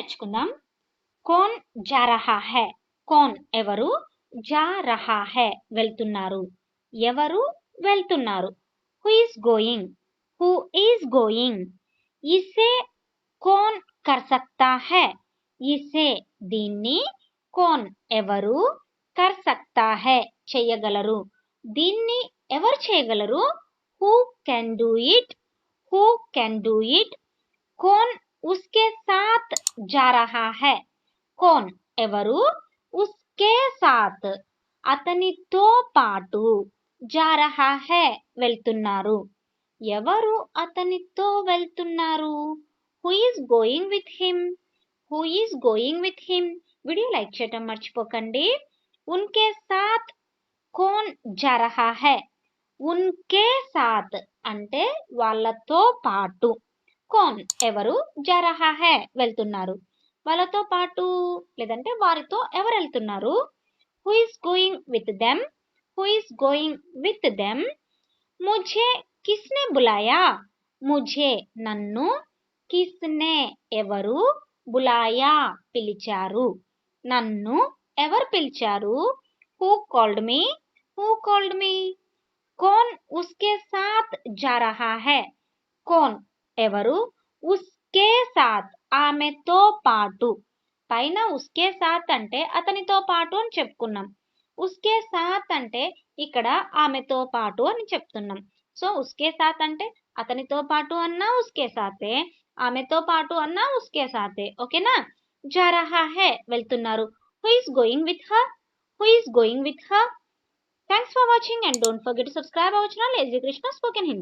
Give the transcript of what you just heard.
నేర్చుకుందాం. కౌన్ జా రహా హై. కౌన్ ఎవరు, జా రహా హై వెళ్తున్నారు, ఎవరు వెళ్తున్నారు. Who is going, who is going. ఇసే కౌన్ కర్ సక్తా హై. ఇసే దీన్ని, కౌన్ ఎవరు, కర్ సక్తా హై చేయగలరు, దీన్ని ఎవరు చేయగలరు. Who can do it, who can do it. कौन उसके साथ जा रहा है. कौन ఎవరు, उसके साथ అతనితో పాటు, जा रहा है వెళ్తున్నారు, ఎవరు అతనితో వెళ్తున్నారు. who is going with him, who is going with him. Video like చేయటం మర్చిపోకండి. उनके साथ कौन जा रहा है. उनके साथ అంటే వాళ్ళతో పాటు, కౌన్ ఎవరు, జా రహా హై వెళ్తున్నారు, వాళ్ళతో పాటు లేదంటే వారితో ఎవరు వెళ్తున్నారు. Who is going with them, who is going with them. ముఝే కిస్నే బులాయా. ముఝే నన్ను, కిస్నే ఎవరు, బులాయా పిలిచారు, నన్ను ఎవరు పిలిచారు. Who called me, who called me. కౌన్ ఉస్కే సాత్ జా రహా హై. కౌన్ ఎవరు, ఉస్కే సాత్ ఆమెతో పాటు. పైన ఉస్కే సాత్ అంటే అతనితో పాటు అని చెప్పుకున్నాం. ఉస్కే సాత్ అంటే ఇక్కడ ఆమెతో పాటు అని చెప్తున్నాం. సో ఉస్కే సాత్ అంటే అతనితో పాటు అన్నా ఉస్కే సాతే, ఆమెతో పాటు అన్నా ఉస్కే సాతే. ఓకేనా. జా రహా హై వెళ్తున్నారు. Who is going with her, who is going with her. Thanks for watching and don't forget to subscribe our channel lazy Krishna spoken Hindi.